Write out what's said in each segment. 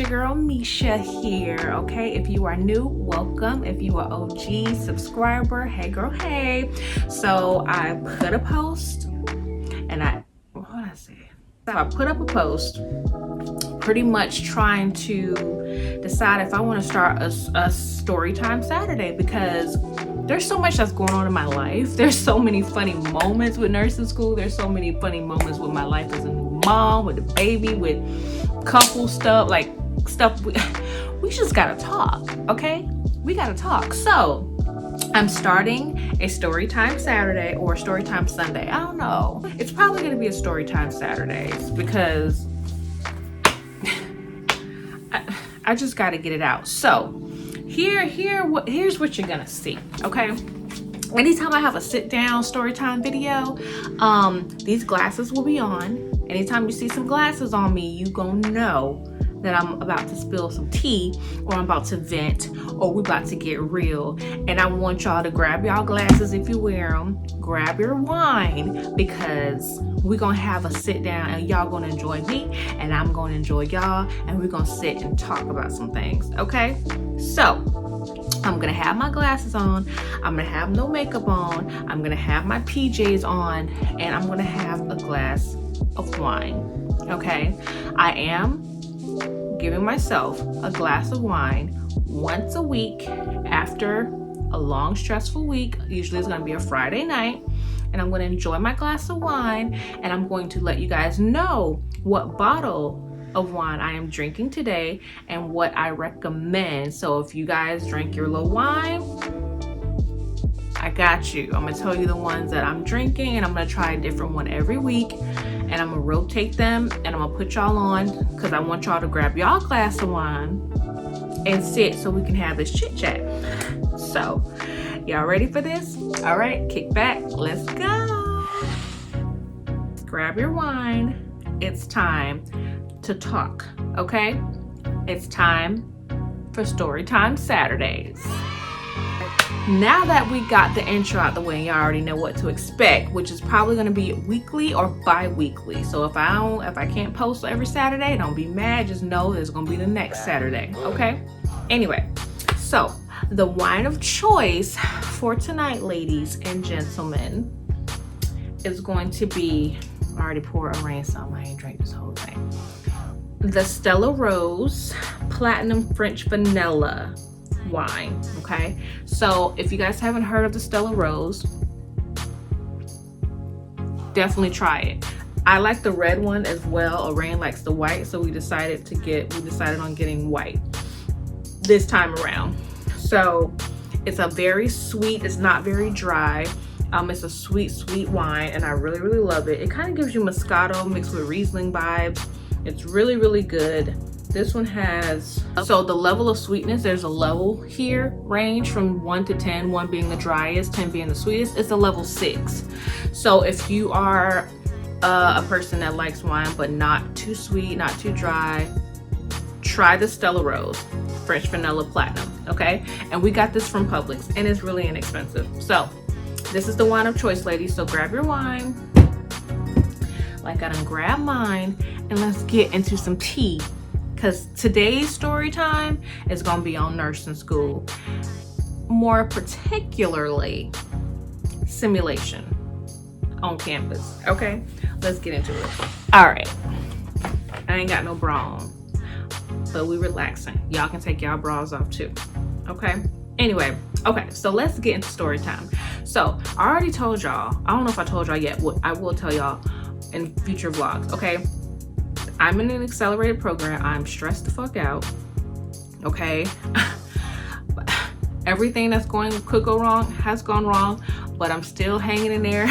your girl Meshia here, okay? If you are new, welcome. If you are OG subscriber, hey girl, hey. So I put a post and what did I say? So I put up a post pretty much trying to decide if I want to start a story time Saturday, because there's so much that's going on in my life. There's so many funny moments with nursing school. There's so many funny moments with my life as a mom, with a baby, with couple stuff, like stuff we just gotta talk, okay? We gotta talk. So I'm starting a story time Saturday or story time Sunday. I don't know. It's probably gonna be a story time Saturdays because I just gotta get it out. So here's what you're gonna see, okay? Anytime I have a sit down story time video, these glasses will be on. Anytime you see some glasses on me, you gonna know that I'm about to spill some tea, or I'm about to vent, or we about to get real. And I want y'all to grab y'all glasses if you wear them, grab your wine, because we're gonna have a sit down and y'all gonna enjoy me and I'm gonna enjoy y'all, and we're gonna sit and talk about some things, okay? So I'm gonna have my glasses on, I'm gonna have no makeup on, I'm gonna have my PJs on, and I'm gonna have a glass of wine, okay? I am giving myself a glass of wine once a week after a long stressful week. Usually it's gonna be a Friday night, and I'm gonna enjoy my glass of wine, and I'm going to let you guys know what bottle of wine I am drinking today and what I recommend. So if you guys drink your little wine, I got you. I'm gonna tell you the ones that I'm drinking, and I'm gonna try a different one every week, and I'm gonna rotate them, and I'm gonna put y'all on because I want y'all to grab y'all glass of wine and sit so we can have this chit chat. So y'all ready for this? All right, kick back, let's go. Grab your wine. It's time to talk, okay? It's time for story time Saturdays. Now that we got the intro out the way, y'all already know what to expect, which is probably going to be weekly or bi-weekly. So if I can't post every Saturday, don't be mad. Just know there's going to be the next Saturday, okay? Anyway, so the wine of choice for tonight, ladies and gentlemen, is going to be, I already poured a rain some. I ain't drank this whole thing. The Stella Rose Platinum French Vanilla wine, okay? So if you guys haven't heard of the Stella Rose, definitely try it. I like the red one as well. Arain likes the white, so we decided on getting white this time around. So it's a very sweet, it's not very dry. It's a sweet wine, and I really love it. It kind of gives you Moscato mixed with Riesling vibes. It's really good. This one has, so the level of sweetness, there's a level here, range from 1 to 10, 1 being the driest, 10 being the sweetest. It's a level 6. So if you are a person that likes wine but not too sweet, not too dry, try the Stella Rose French Vanilla Platinum, okay? And we got this from Publix, and it's really inexpensive. So this is the wine of choice, ladies. So grab your wine, like I done grabbed mine, and let's get into some tea. Because today's story time is going to be on nursing school, more particularly simulation on campus, okay? Let's get into it. All right, I ain't got no bra on, but we relaxing. Y'all can take y'all bras off too, okay? Anyway, okay, so let's get into story time. So I already told y'all, I don't know if I told y'all yet, I will tell y'all in future vlogs, okay? I'm in an accelerated program. I'm stressed the fuck out, okay? Everything that's could go wrong has gone wrong, but I'm still hanging in there.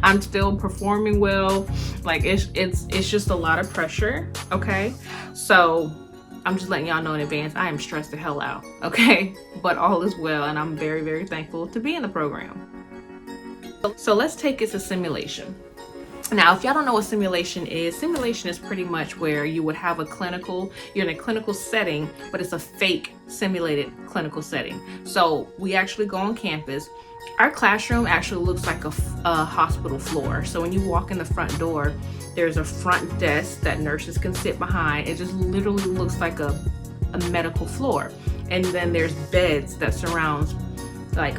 I'm still performing well. Like it's just a lot of pressure, okay? So I'm just letting y'all know in advance, I am stressed the hell out, okay? But all is well, and I'm very thankful to be in the program. So let's take it to simulation. Now, if y'all don't know what simulation is pretty much where you would have you're in a clinical setting, but it's a fake simulated clinical setting. So we actually go on campus. Our classroom actually looks like a hospital floor. So when you walk in the front door, there's a front desk that nurses can sit behind. It just literally looks like a medical floor. And then there's beds that surrounds like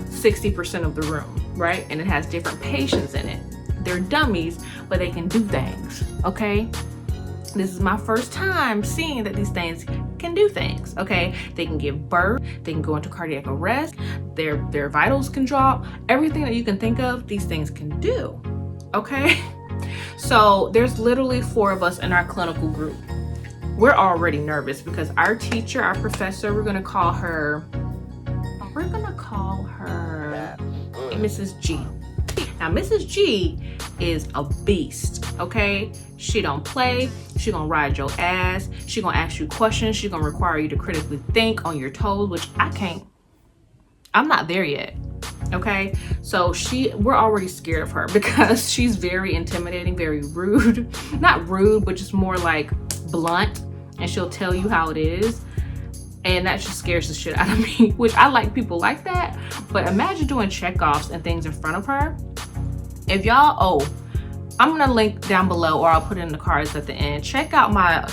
60% of the room, right? And it has different patients in it. They're dummies, but they can do things, okay? This is my first time seeing that these things can do things, okay? They can give birth, they can go into cardiac arrest, their vitals can drop, everything that you can think of, these things can do, okay? So there's literally 4 of us in our clinical group. We're already nervous because our teacher, our professor, we're gonna call her Mrs. G. Now, Mrs. G is a beast, okay? She don't play. She gonna ride your ass. She gonna ask you questions. She gonna require you to critically think on your toes, which I can't. I'm not there yet, okay? So we're already scared of her because she's very intimidating, very rude. Not rude, but just more like blunt, and she'll tell you how it is. And that just scares the shit out of me, which I like people like that. But imagine doing checkoffs and things in front of her. If y'all, I'm gonna link down below, or I'll put it in the cards at the end. Check out my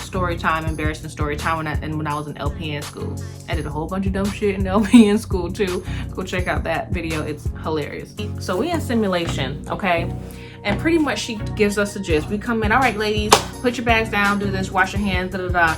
embarrassing story time when I was in LPN school. I did a whole bunch of dumb shit in LPN school too. Go check out that video, it's hilarious. So we in simulation, okay? And pretty much she gives us the gist. We come in, all right, ladies, put your bags down, do this, wash your hands,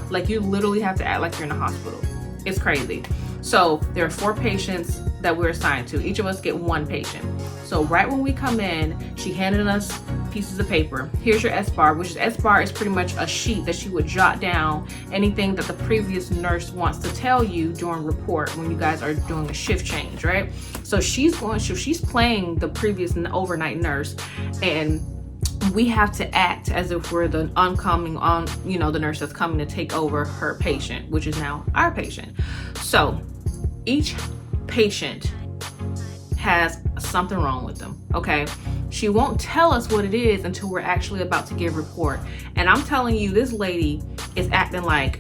Like you literally have to act like you're in a hospital. It's crazy. So there are 4 patients that we're assigned to. Each of us get 1 patient. So right when we come in, she handed us pieces of paper. Here's your S-bar, which is S-bar is pretty much a sheet that she would jot down anything that the previous nurse wants to tell you during report when you guys are doing a shift change, right? So she's playing the previous overnight nurse, and we have to act as if we're the the nurse that's coming to take over her patient, which is now our patient. So each patient has something wrong with them, okay? She won't tell us what it is until we're actually about to give report. And I'm telling you, this lady is acting like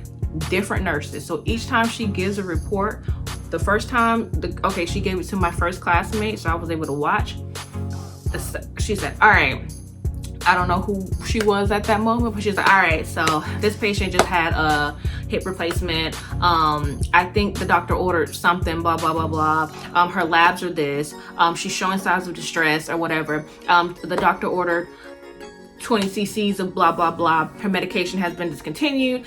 different nurses. So each time she gives a report, the first time, she gave it to my first classmate, so I was able to watch. She said, all right, I don't know who she was at that moment, but she's like, all right, so this patient just had a hip replacement. I think the doctor ordered something, blah, blah, blah, blah. Her labs are this. She's showing signs of distress or whatever. The doctor ordered 20 cc's of blah, blah, blah. Her medication has been discontinued.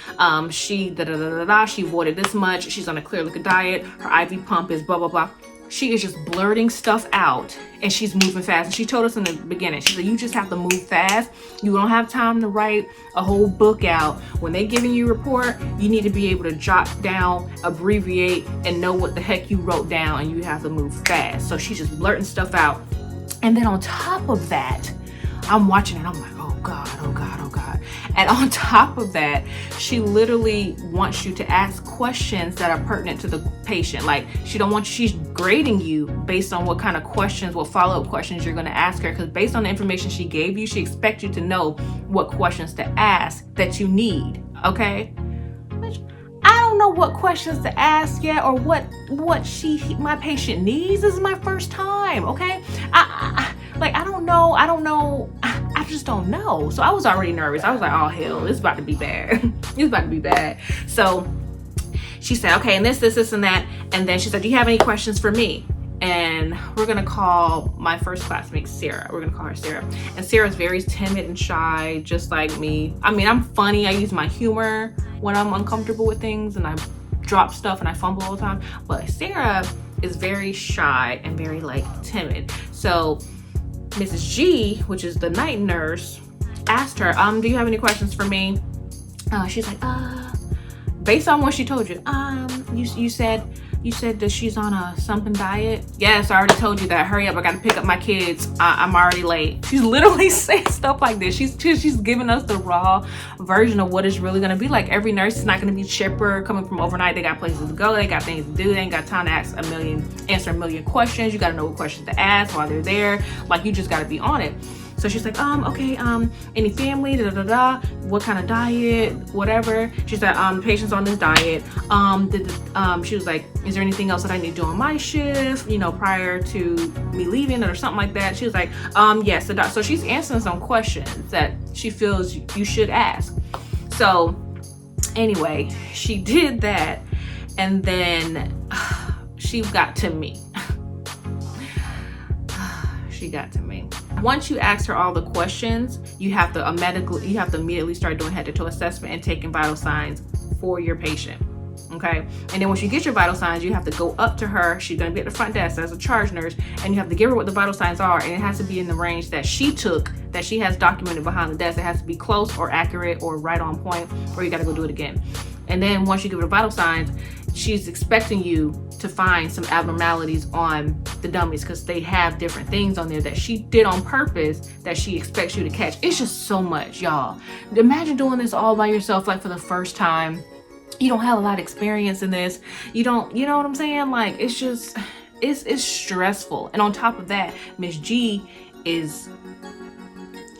She avoided this much. She's on a clear liquid diet. Her IV pump is blah, blah, blah. She is just blurting stuff out, and she's moving fast. And she told us in the beginning, she said, you just have to move fast. You don't have time to write a whole book out. When they're giving you a report, you need to be able to jot down, abbreviate, and know what the heck you wrote down, and you have to move fast. So she's just blurting stuff out. And then on top of that, I'm watching it, I'm like, oh God, oh God, oh God. And on top of that, she literally wants you to ask questions that are pertinent to the patient. Like she's grading you based on what kind of questions, what follow-up questions you're gonna ask her. Because based on the information she gave you, she expects you to know what questions to ask that you need, okay? I don't know what questions to ask yet, or what my patient needs. This is my first time, okay? I don't know. I just don't know. So I was already nervous. I was like, oh hell, it's about to be bad. It's about to be bad. So she said, okay, and this, and that. And then she said, do you have any questions for me? And we're gonna call my first classmate Sarah. We're gonna call her Sarah. And Sarah's very timid and shy, just like me. I mean, I'm funny. I use my humor when I'm uncomfortable with things, and I drop stuff and I fumble all the time. But Sarah is very shy and very timid. So Mrs. G, which is the night nurse, asked her, do you have any questions for me? She's like, based on what she told you, you said that she's on a something diet. Yes, I already told you that. Hurry up, I gotta pick up my kids. I'm already late. She's literally saying stuff like this. She's giving us the raw version of what it's really gonna be like. Every nurse is not gonna be chipper coming from overnight. They got places to go. They got things to do. They ain't got time to answer a million questions. You gotta know what questions to ask while they're there. You just gotta be on it. So she's like, okay, any family, what kind of diet, whatever. She said, patient's on this diet. She was like, is there anything else that I need to do on my shift, you know, prior to me leaving or something like that? She was like, yes. So she's answering some questions that she feels you should ask. So anyway, she did that, and then she got to me. She got to me. Once you ask her all the questions, you have to immediately start doing head-to-toe assessment and taking vital signs for your patient. Okay, and then once you get your vital signs, you have to go up to her. She's going to be at the front desk as a charge nurse, and you have to give her what the vital signs are, and it has to be in the range that she took, that she has documented behind the desk. It has to be close or accurate or right on point, or you got to go do it again. And then once you give her the vital signs, she's expecting you to find some abnormalities on the dummies, because they have different things on there that she did on purpose that she expects you to catch. It's just so much, y'all. Imagine doing this all by yourself, like for the first time. You don't have a lot of experience in this. You know what I'm saying? Like, it's just, it's stressful. And on top of that, Miss G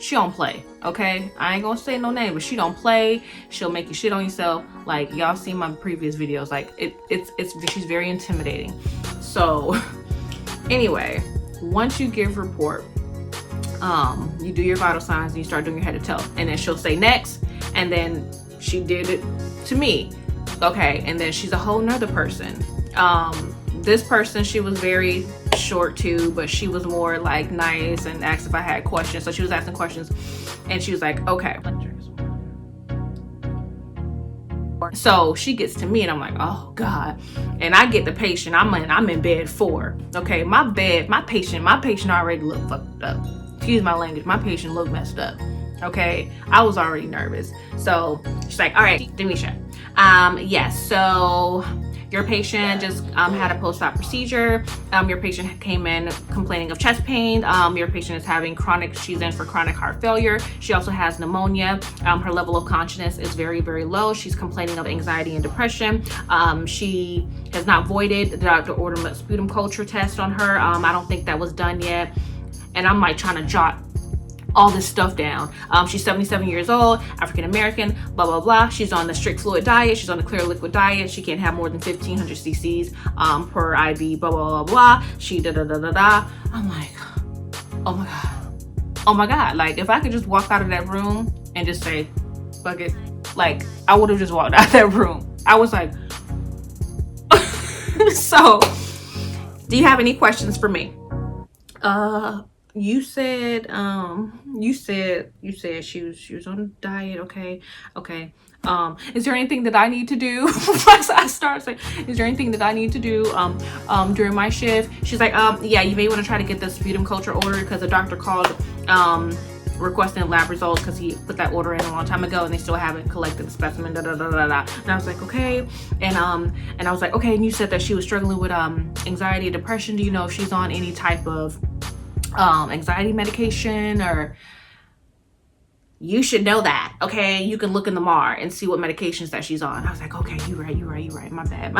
she don't play, okay? I ain't gonna say no name, but she don't play. She'll make you shit on yourself. Like, y'all seen my previous videos. Like, she's very intimidating. So anyway, once you give report, you do your vital signs and you start doing your head to toe, and then she'll say next, and then she did it to me. Okay, and then she's a whole nother person. This person, she was very short too, but she was more like nice and asked if I had questions. So she was asking questions, and she was like, okay. So she gets to me, and I'm like, oh God. And I get the patient. I'm in bed 4. Okay, my patient already looked fucked up. Excuse my language. My patient looked messed up. Okay, I was already nervous. So she's like, all right, Denisha, yes, so your patient just had a post-op procedure. Your patient came in complaining of chest pain. Your patient is having she's in for chronic heart failure. She also has pneumonia. Her level of consciousness is very, very low. She's complaining of anxiety and depression. She has not voided. The doctor ordered a sputum culture test on her. I don't think that was done yet. And I'm like trying to jot all this stuff down. She's 77 years old, African American, blah blah blah. She's on the strict fluid diet. She's on the clear liquid diet. She can't have more than 1,500 cc's per IV. Blah blah blah blah. She da da da da da. I'm like, oh my god, oh my god. Like, if I could just walk out of that room and just say, fuck it. Like, I would have just walked out of that room. I was like, so, do you have any questions for me? You said she was on a diet. Okay. Is there anything that I need to do? I start saying, is there anything that I need to do during my shift? She's like, yeah, you may want to try to get the sputum culture ordered, because the doctor called requesting lab results, because he put that order in a long time ago and they still haven't collected the specimen. Da, da, da, da, da. And I was like, okay. And I was like, okay. And you said that she was struggling with anxiety and depression. Do you know if she's on any type of anxiety medication? Or you should know that, okay? You can look in the MAR and see what medications that she's on. I was like, okay, you're right. My bad.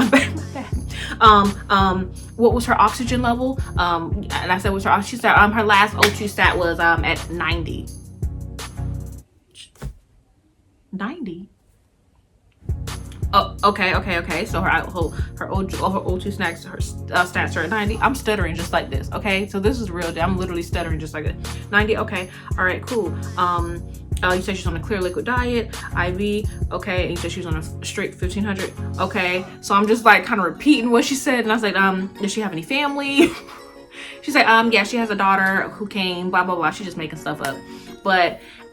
What was her oxygen level? And I said, what's her oxygen? She said her last O2 stat was at 90. 90. Oh, okay. So her O2 snacks, her stats are at 90. I'm stuttering just like this, okay? So this is real. I'm literally stuttering just like this. 90, okay. All right, cool. You said she's on a clear liquid diet, IV, okay. And you said she was on a straight 1,500, okay. So I'm just like kind of repeating what she said, and I was like, does she have any family? She's like, yeah, she has a daughter who came, blah blah blah. She's just making stuff up,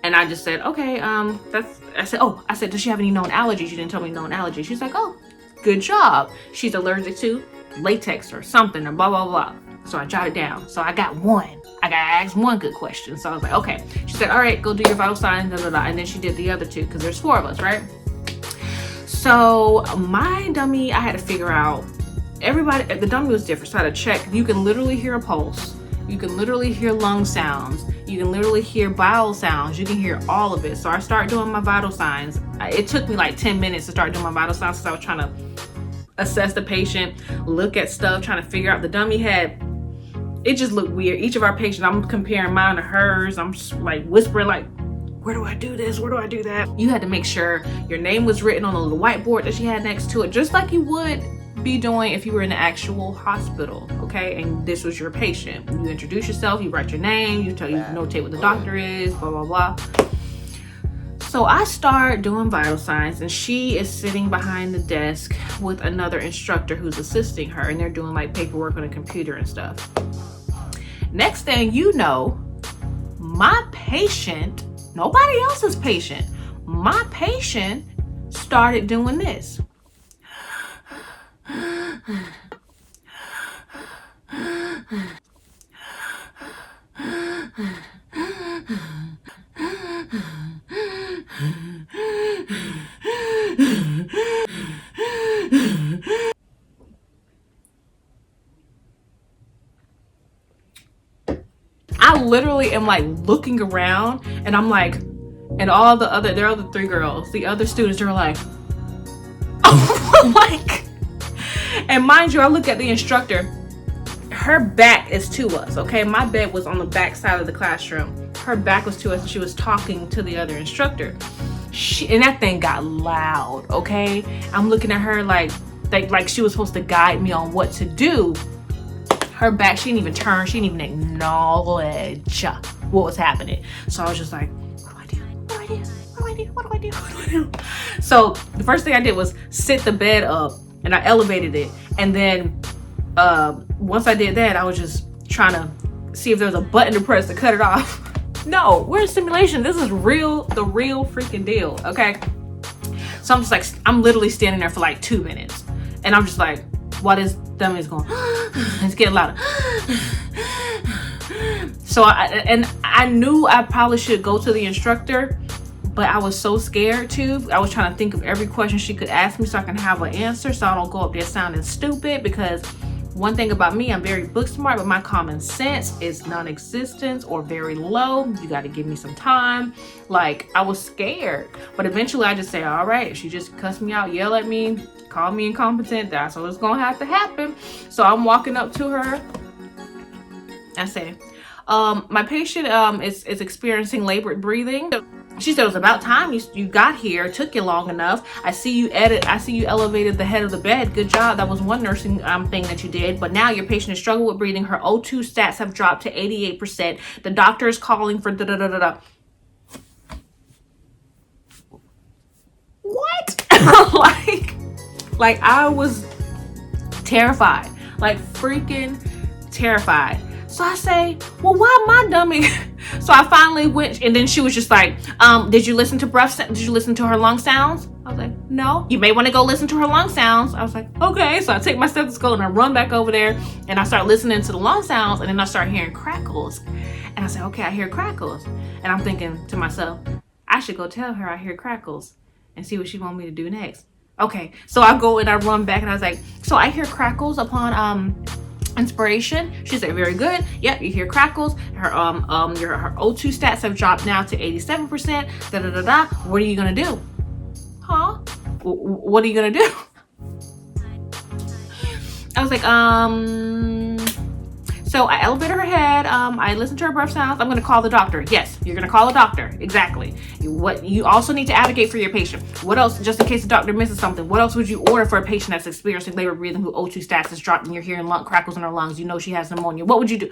and I just said, okay, I said, does she have any known allergies? You didn't tell me known allergies. She's like, oh, good job. She's allergic to latex or something, or blah, blah, blah. So I jotted down. So I got one. I got asked one good question. So I was like, okay. She said, all right, go do your vital signs, blah, blah, blah. And then she did the other 2, because there's 4 of us, right? So my dummy, I had to figure out, the dummy was different. So I had to check. You can literally hear a pulse. You can literally hear lung sounds. You can literally hear bowel sounds. You can hear all of it. So I started doing my vital signs. It took me like 10 minutes to start doing my vital signs, because I was trying to assess the patient, look at stuff, trying to figure out. The dummy had it just looked weird. Each of our patients, I'm comparing mine to hers. I'm just like whispering like, where do I do this? Where do I do that? You had to make sure your name was written on a little whiteboard that she had next to it, just like you would be doing if you were in an actual hospital, okay? And this was your patient. You introduce yourself, you write your name, you notate what the doctor is, blah, blah, blah. So I start doing vital signs, and she is sitting behind the desk with another instructor who's assisting her, and they're doing like paperwork on a computer and stuff. Next thing you know, my patient, nobody else's patient, my patient started doing this. I literally am like looking around, and I'm like, and all the other, there are the three girls, the other students, they're like, oh, like, and mind you, I look at the instructor, her back is to us, okay? My bed was on the back side of the classroom. Her back was to us, and she was talking to the other instructor. And that thing got loud, okay? I'm looking at her like she was supposed to guide me on what to do. Her back, she didn't even turn, she didn't even acknowledge what was happening. So I was just like, what do I do? What do I do? What do I do? What do I do? So the first thing I did was sit the bed up, and I elevated it. And then once I did that, I was just trying to see if there was a button to press to cut it off. No, we're in simulation. This is real, the real freaking deal, okay? So I'm just like, I'm literally standing there for like 2 minutes. And I'm just like, while this dummy is going, it's getting louder. So I knew I probably should go to the instructor, but I was so scared too. I was trying to think of every question she could ask me so I can have an answer, so I don't go up there sounding stupid. Because one thing about me, I'm very book smart, but my common sense is non-existent or very low. You got to give me some time. Like, I was scared, but eventually I just say, all right, if she just cuss me out, yell at me, call me incompetent, that's what's gonna have to happen. So I'm walking up to her. I say, my patient is experiencing labored breathing. She said, it was about time you got here. It took you long enough. I see you elevated the head of the bed. Good job. That was one nursing thing that you did. But now your patient is struggling with breathing. Her O2 stats have dropped to 88%. The doctor is calling for da-da-da-da-da. What? like I was terrified. Like freaking terrified. So I say, well, why my dummy? So I finally went, and then she was just like, did you listen to did you listen to her lung sounds? I was like, no. You may want to go listen to her lung sounds. I was like, okay. So I take my stethoscope and I run back over there, and I start listening to the lung sounds, and then I start hearing crackles. And I said, okay, I hear crackles. And I'm thinking to myself, I should go tell her I hear crackles and see what she want me to do next. Okay, so I go and I run back, and I was like, so I hear crackles upon inspiration. She said, very good. Yep, you hear crackles. Her her O2 stats have dropped now to 87%. Da da da da. What are you gonna do? Huh? What are you gonna do? I was like, so I elevated her head. I listened to her breath sounds. I'm gonna call the doctor. Yes, you're gonna call the doctor. Exactly. What you also need to advocate for your patient. What else, just in case the doctor misses something, what else would you order for a patient that's experiencing labor breathing who O2 stats has dropped and you're hearing lung crackles in her lungs? You know she has pneumonia. What would you do?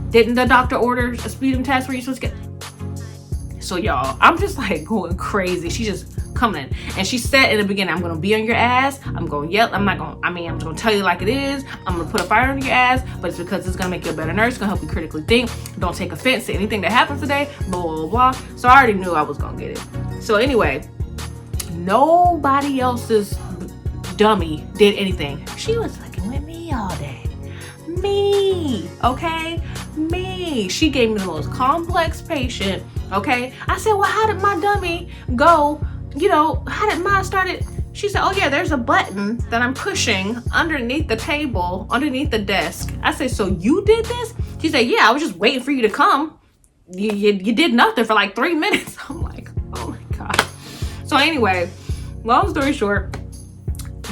Didn't the doctor order a sputum test where you're supposed to get? So y'all, I'm just like going crazy. She just coming in, and she said in the beginning, I'm gonna be on your ass. I'm gonna yell. I'm just gonna tell you like it is. I'm gonna put a fire under your ass, but it's because it's gonna make you a better nurse. It's gonna help you critically think. Don't take offense to anything that happens today. Blah blah blah. So I already knew I was gonna get it. So anyway, nobody else's dummy did anything. She was fucking with me all day. Me, okay, me. She gave me the most complex patient. Okay, I said, well, how did my dummy go? You know, how did mine started? She said, oh yeah, there's a button that I'm pushing underneath the table, underneath the desk. I said, so you did this? She said, yeah, I was just waiting for you to come. You did nothing for like 3 minutes. I'm like, oh my God. So anyway, long story short,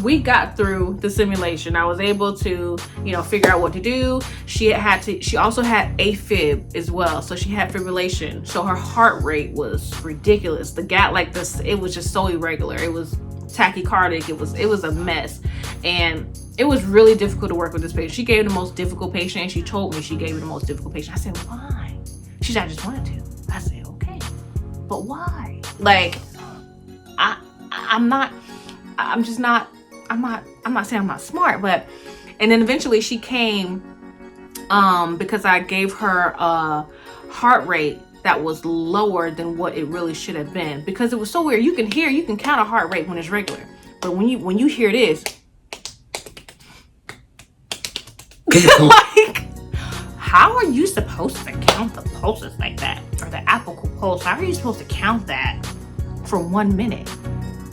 we got through the simulation. I was able to, figure out what to do. She also had AFib as well. So she had fibrillation. So her heart rate was ridiculous. The gap, like this, it was just so irregular. It was tachycardic. It was a mess. And it was really difficult to work with this patient. She gave the most difficult patient, and she told me she gave me the most difficult patient. I said, why? She said, I just wanted to. I said, okay, but why? Like, I'm not saying I'm not smart, but, and then eventually she came, because I gave her a heart rate that was lower than what it really should have been, because it was so weird. You can count a heart rate when it's regular, but when you hear this, like, how are you supposed to count the pulses like that, or the apical pulse? How are you supposed to count that for 1 minute?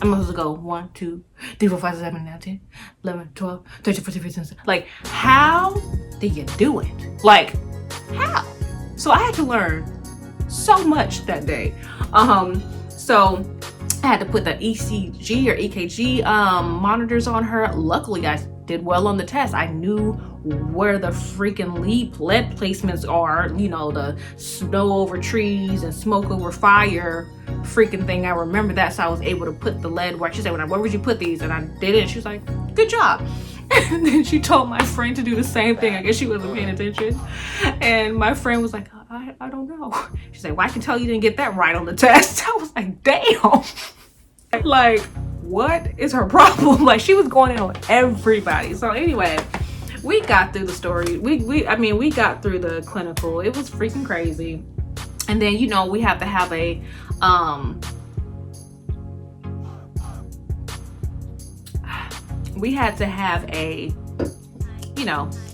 I'm supposed to go 1, 2, 3, 4, 5, 6, 7, 8, 9, 10, 11, 12, 13, 14, 15, 16. Like, how do you do it? Like, how? So I had to learn so much that day. So I had to put the ECG or EKG monitors on her. Luckily, I did well on the test. I knew where the freaking lead placements are, the snow over trees and smoke over fire freaking thing. I remember that, so I was able to put the lead where she said, where would you put these? And I did it, and she was like, good job. And then she told my friend to do the same thing. I guess she wasn't paying attention. And my friend was like, I don't know. She's like, well, I can tell you didn't get that right on the test. I was like, damn. Like, what is her problem? Like, she was going in on everybody. So anyway, we got through the story. We got through the clinical. It was freaking crazy. And then, we have to have a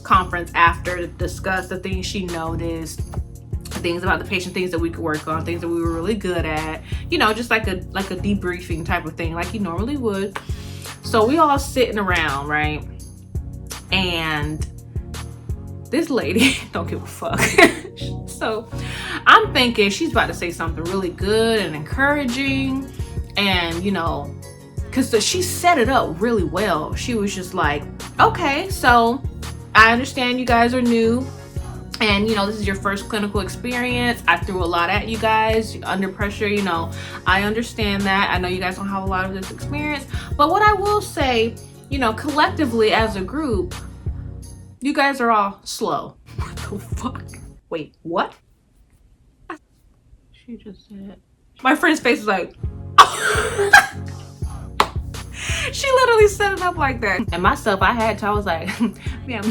conference after to discuss the things she noticed, things about the patient, things that we could work on, things that we were really good at, just like a debriefing type of thing, like you normally would. So we all sitting around, right? And this lady don't give a fuck. So I'm thinking she's about to say something really good and encouraging, and because she set it up really well. She was just like, okay, so I understand you guys are new, and this is your first clinical experience. I threw a lot at you guys under pressure. I understand that. I know you guys don't have a lot of this experience, but what I will say, collectively as a group, you guys are all slow. What the fuck? Wait, what? She just said. My friend's face was like, she literally set it up like that. And myself, I was like, yeah,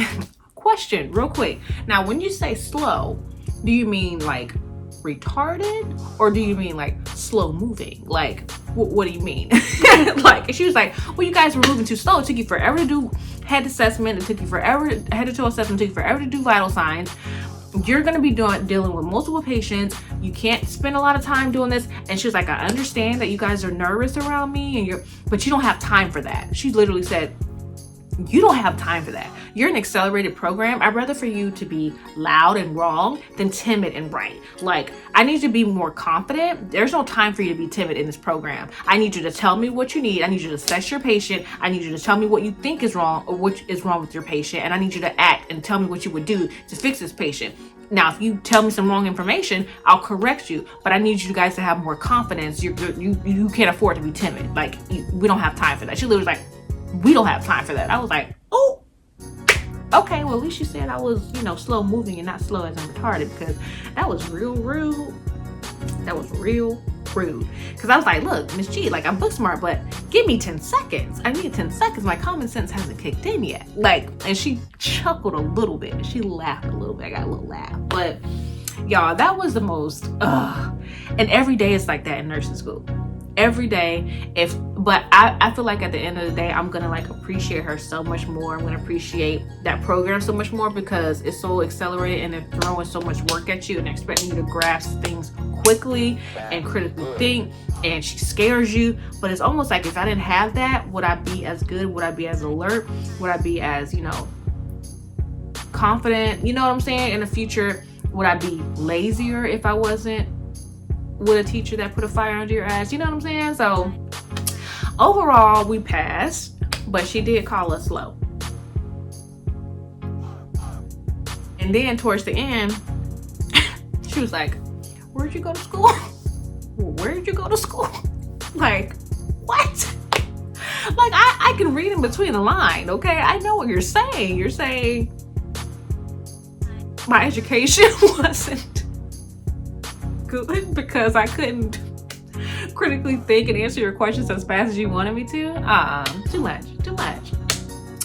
question real quick. Now, when you say slow, do you mean like retarded, or do you mean like slow moving? Like, what do you mean? Like, she was like, well, you guys were moving too slow. It took you forever to do head assessment. It took you forever, head to toe assessment. It took you forever to do vital signs. You're going to be dealing with multiple patients. You can't spend a lot of time doing this. And she was like, I understand that you guys are nervous around me, but you don't have time for that. She literally said, you don't have time for that. You're an accelerated program. I'd rather for you to be loud and wrong than timid and right. Like, I need you to be more confident. There's no time for you to be timid in this program. I need you to tell me what you need. I need you to assess your patient. I need you to tell me what you think is wrong or what is wrong with your patient. And I need you to act and tell me what you would do to fix this patient. Now, if you tell me some wrong information, I'll correct you. But I need you guys to have more confidence. You can't afford to be timid. Like, we don't have time for that. She literally was like, we don't have time for that. I was like, oh, okay, well, at least you said I was, slow moving and not slow as I'm retarded, because that was real rude. That was real rude. Because I was like, look, Miss G, like, I'm book smart, but give me 10 seconds. I need 10 seconds. My common sense hasn't kicked in yet. Like, and she chuckled a little bit. She laughed a little bit. I got a little laugh. But y'all, that was the most, and every day it's like that in nursing school. Every day. But I feel like at the end of the day, I'm gonna like appreciate her so much more. I'm gonna appreciate that program so much more, because it's so accelerated and they're throwing so much work at you and expecting you to grasp things quickly and critically think, and she scares you. But it's almost like, if I didn't have that, would I be as good? Would I be as alert? Would I be as, confident? You know what I'm saying? In the future, would I be lazier if I wasn't with a teacher that put a fire under your ass? You know what I'm saying? So overall, we passed, but she did call us slow. And then towards the end, she was like, where'd you go to school? Where did you go to school? Like, what? Like, I can read in between the line, okay? I know what you're saying. You're saying my education wasn't good because I couldn't critically think and answer your questions as fast as you wanted me to. Too much.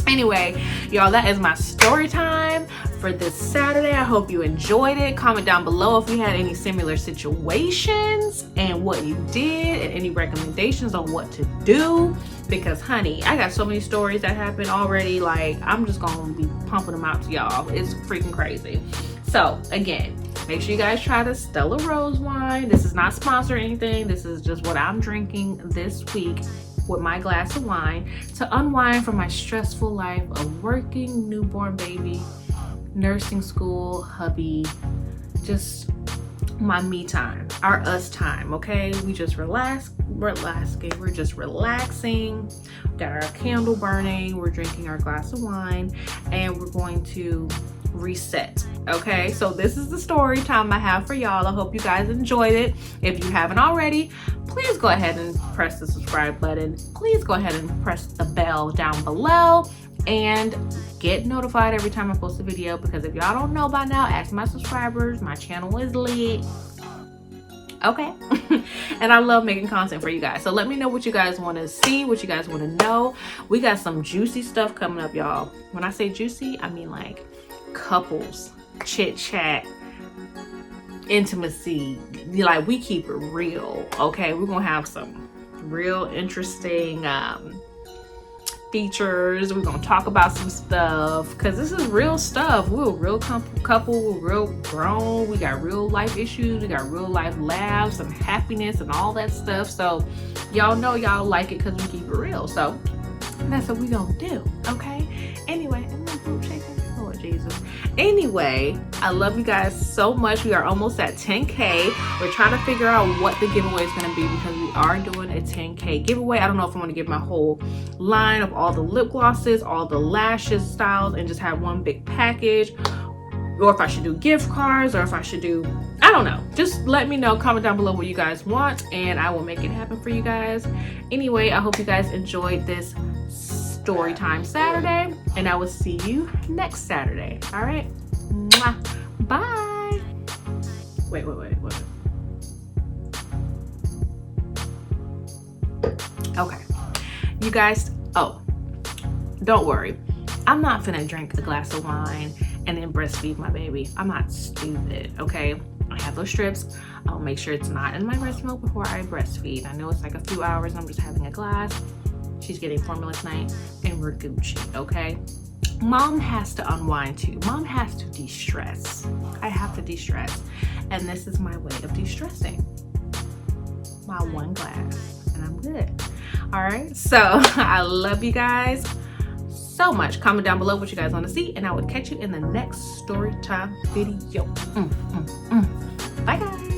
Anyway, y'all, that is my story time for this Saturday. I hope you enjoyed it. Comment down below if you had any similar situations and what you did, and any recommendations on what to do, because honey, I got so many stories that happened already. Like, I'm just gonna be pumping them out to y'all. It's freaking crazy. So again, make sure you guys try the Stella rose wine. This is not sponsored or anything. This is just what I'm drinking this week with my glass of wine to unwind from my stressful life of working, newborn baby, nursing school, hubby, just my me time, our us time, okay? We just we're just relaxing, got our candle burning, we're drinking our glass of wine, and we're going to reset. Okay, so this is the story time I have for y'all. I hope you guys enjoyed it. If you haven't already, please go ahead and press the subscribe button. Please go ahead and press the bell down below and get notified every time I post a video, because if y'all don't know by now, ask my subscribers, my channel is lit. Okay. And I love making content for you guys, so let me know what you guys want to see, what you guys want to know. We got some juicy stuff coming up, y'all. When I say juicy, I mean like couples chit chat, intimacy. Like, we keep it real, okay? We're gonna have some real interesting features. We're gonna talk about some stuff, because this is real stuff. We're a real couple, we're real grown, we got real life issues, we got real life laughs and happiness and all that stuff. So y'all know y'all like it because we keep it real. So that's what we gonna do, okay? Anyway, am I food shaking? Oh Jesus. Anyway, I love you guys so much. We are almost at 10K. We're trying to figure out what the giveaway is going to be, because we are doing a 10K giveaway. I don't know if I'm going to give my whole line of all the lip glosses, all the lashes styles, and just have one big package, or if I should do gift cards, or if I should do, I don't know. Just let me know. Comment down below what you guys want, and I will make it happen for you guys. Anyway, I hope you guys enjoyed this Storytime Saturday, and I will see you next Saturday. All right. Mwah. Bye. Wait. Okay. You guys, don't worry. I'm not finna drink a glass of wine and then breastfeed my baby. I'm not stupid, okay? I have those strips. I'll make sure it's not in my breast milk before I breastfeed. I know it's like a few hours. I'm just having a glass. She's getting formula tonight, and we're Gucci, okay? Mom has to unwind too. Mom has to de-stress. I have to de-stress, and this is my way of de-stressing. My one glass, and I'm good. All right, so I love you guys so much. Comment down below what you guys want to see, and I will catch you in the next story time video. Bye guys.